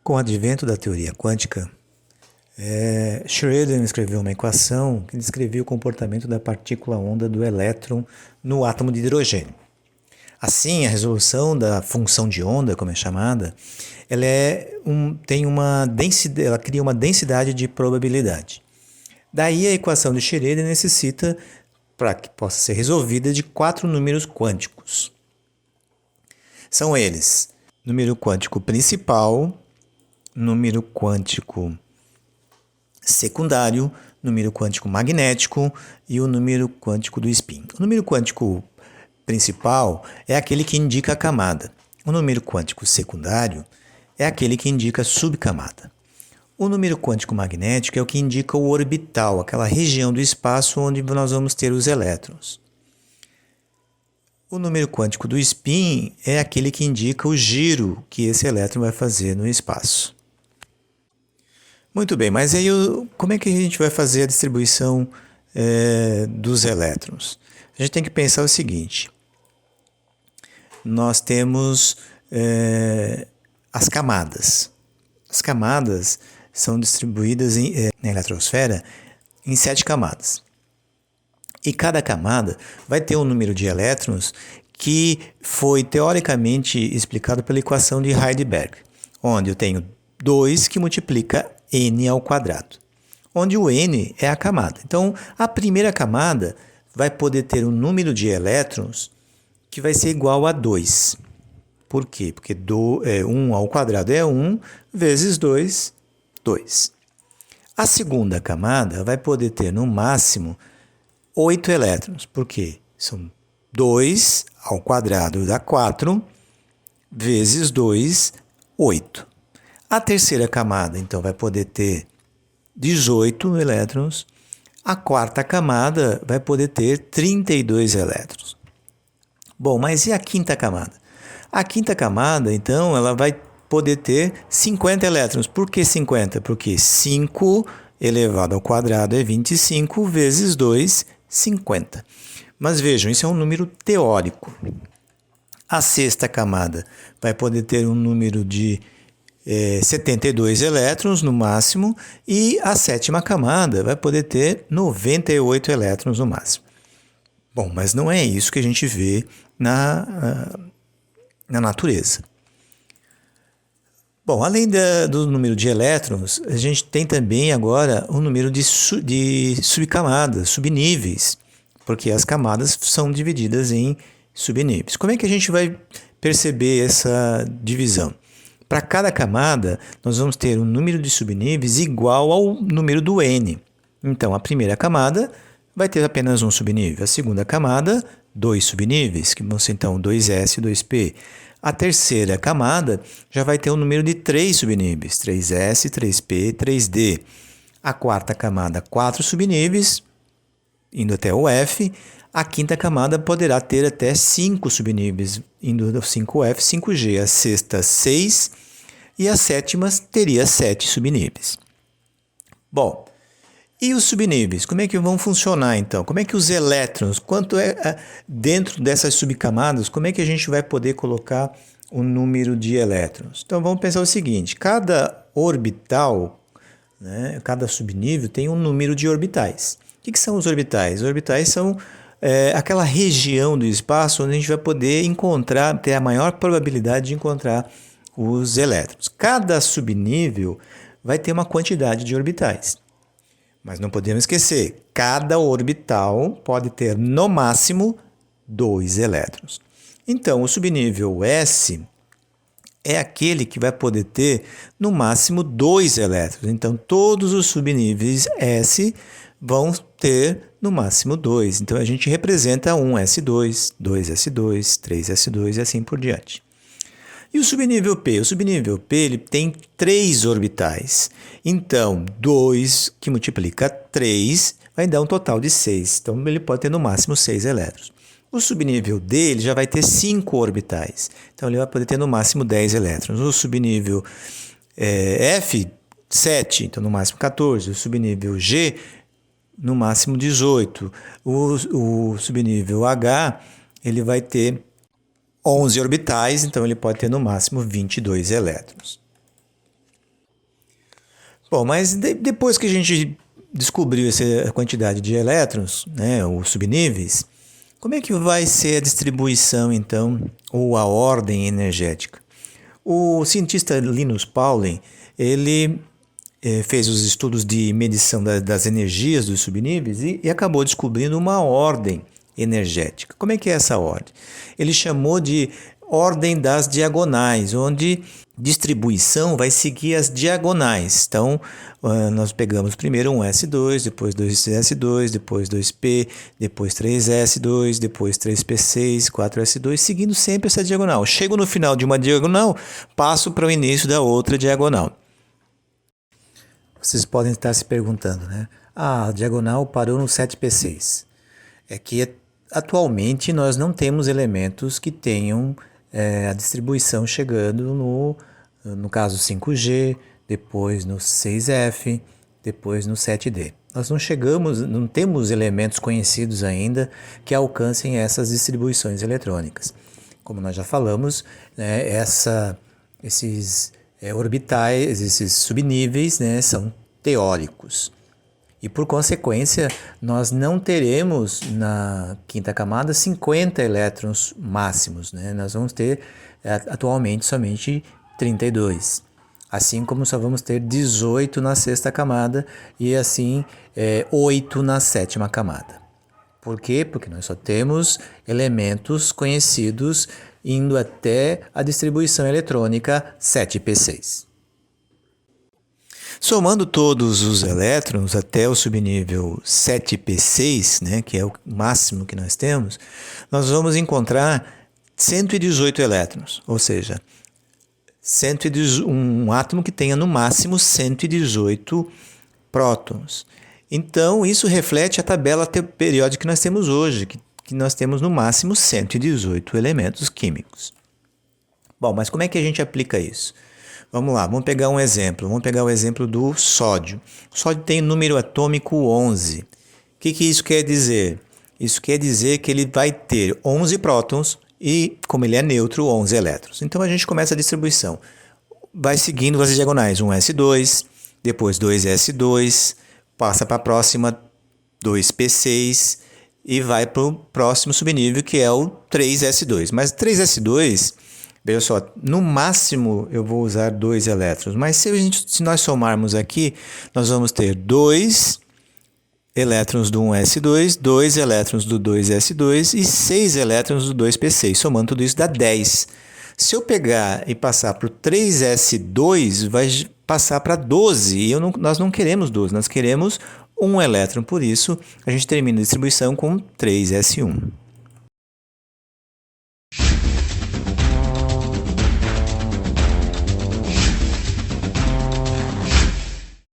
Com o advento da teoria quântica, Schrödinger escreveu uma equação que descrevia o comportamento da partícula-onda do elétron no átomo de hidrogênio. Assim, a resolução da função de onda, como é chamada, ela cria uma densidade de probabilidade. Daí a equação de Schrödinger necessita, para que possa ser resolvida, de 4 números quânticos. São eles: número quântico principal, número quântico secundário, número quântico magnético e o número quântico do spin. O número quântico principal é aquele que indica a camada. O número quântico secundário é aquele que indica a subcamada. O número quântico magnético é o que indica o orbital, aquela região do espaço onde nós vamos ter os elétrons. O número quântico do spin é aquele que indica o giro que esse elétron vai fazer no espaço. Muito bem, mas aí como é que a gente vai fazer a distribuição dos elétrons? A gente tem que pensar o seguinte: nós temos as camadas. As camadas são distribuídas na eletrosfera em 7 camadas. E cada camada vai ter um número de elétrons que foi teoricamente explicado pela equação de Heisenberg, onde eu tenho 2 que multiplica n ao quadrado, onde o n é a camada. Então, a primeira camada vai poder ter um número de elétrons que vai ser igual a 2. Por quê? Porque 1 ao quadrado é 1, vezes 2, 2. A segunda camada vai poder ter, no máximo, 8 elétrons. Por quê? São 2 ao quadrado dá 4, vezes 2, 8. A terceira camada, então, vai poder ter 18 elétrons. A quarta camada vai poder ter 32 elétrons. Bom, mas e a quinta camada? A quinta camada, então, ela vai poder ter 50 elétrons. Por que 50? Porque 5 elevado ao quadrado é 25, vezes 2, 50. Mas vejam, isso é um número teórico. A sexta camada vai poder ter um número de 72 elétrons no máximo, e a sétima camada vai poder ter 98 elétrons no máximo. Bom, mas não é isso que a gente vê na natureza. Bom, além do número de elétrons, a gente tem também agora o número de subcamadas, subníveis, porque as camadas são divididas em subníveis. Como é que a gente vai perceber essa divisão? Para cada camada, nós vamos ter um número de subníveis igual ao número do n. Então, a primeira camada vai ter apenas um subnível. A segunda camada, 2 subníveis, que vão ser então 2s e 2p. A terceira camada já vai ter um número de 3 subníveis, 3s, 3p, 3d. A quarta camada, 4 subníveis, indo até o f. A quinta camada poderá ter até 5 subníveis, indo do 5f, 5g. A sexta, 6. E a sétima teria 7 subníveis. Bom, e os subníveis? Como é que vão funcionar, então? Como é que os elétrons, quanto é dentro dessas subcamadas, como é que a gente vai poder colocar o número de elétrons? Então, vamos pensar o seguinte: cada orbital, cada subnível tem um número de orbitais. O que são os orbitais? Os orbitais são aquela região do espaço onde a gente vai poder ter a maior probabilidade de encontrar os elétrons. Cada subnível vai ter uma quantidade de orbitais. Mas não podemos esquecer, cada orbital pode ter no máximo 2 elétrons. Então, o subnível S é aquele que vai poder ter no máximo 2 elétrons. Então, todos os subníveis S vão ter no máximo 2. Então, a gente representa 1s2, 2s2, 3s2 e assim por diante. E o subnível P? O subnível P ele tem 3 orbitais. Então, 2 que multiplica 3 vai dar um total de 6. Então, ele pode ter no máximo 6 elétrons. O subnível D ele já vai ter 5 orbitais. Então, ele vai poder ter no máximo 10 elétrons. O subnível F, 7. Então, no máximo 14. O subnível G, no máximo 18. O subnível H ele vai ter 11 orbitais, então ele pode ter no máximo 22 elétrons. Bom, mas depois que a gente descobriu essa quantidade de elétrons, né, os subníveis, como é que vai ser a distribuição, então, ou a ordem energética? O cientista Linus Pauling, ele fez os estudos de medição das energias dos subníveis e acabou descobrindo uma ordem energética. Como é que é essa ordem? Ele chamou de ordem das diagonais, onde distribuição vai seguir as diagonais. Então, nós pegamos primeiro um S2, depois 2S2, depois 2P, depois 3S2, depois 3P6, 4S2, seguindo sempre essa diagonal. Chego no final de uma diagonal, passo para o início da outra diagonal. Vocês podem estar se perguntando, né? A diagonal parou no 7P6. É que atualmente nós não temos elementos que tenham a distribuição chegando no caso 5G, depois no 6F, depois no 7D. Nós não temos elementos conhecidos ainda que alcancem essas distribuições eletrônicas. Como nós já falamos, né, esses orbitais, esses subníveis, né, são teóricos. E por consequência, nós não teremos na quinta camada 50 elétrons máximos, né? Nós vamos ter atualmente somente 32. Assim como só vamos ter 18 na sexta camada e assim 8 na sétima camada. Por quê? Porque nós só temos elementos conhecidos indo até a distribuição eletrônica 7P6. Somando todos os elétrons até o subnível 7P6, né, que é o máximo que nós temos, nós vamos encontrar 118 elétrons, ou seja, um átomo que tenha no máximo 118 prótons. Então, isso reflete a tabela periódica que nós temos hoje, que nós temos no máximo 118 elementos químicos. Bom, mas como é que a gente aplica isso? Vamos lá, vamos pegar um exemplo. Vamos pegar o exemplo do sódio. O sódio tem número atômico 11. O que isso quer dizer? Isso quer dizer que ele vai ter 11 prótons e, como ele é neutro, 11 elétrons. Então a gente começa a distribuição. Vai seguindo as diagonais, 1S2, depois 2S2, passa para a próxima 2P6 e vai para o próximo subnível, que é o 3S2. Mas 3S2... Veja só, no máximo eu vou usar 2 elétrons, mas se nós somarmos aqui, nós vamos ter 2 elétrons do 1S2, 2 elétrons do 2S2 e 6 elétrons do 2P6, somando tudo isso dá 10. Se eu pegar e passar para o 3S2, vai passar para 12, e nós não queremos 12, nós queremos 1 elétron, por isso a gente termina a distribuição com 3S1.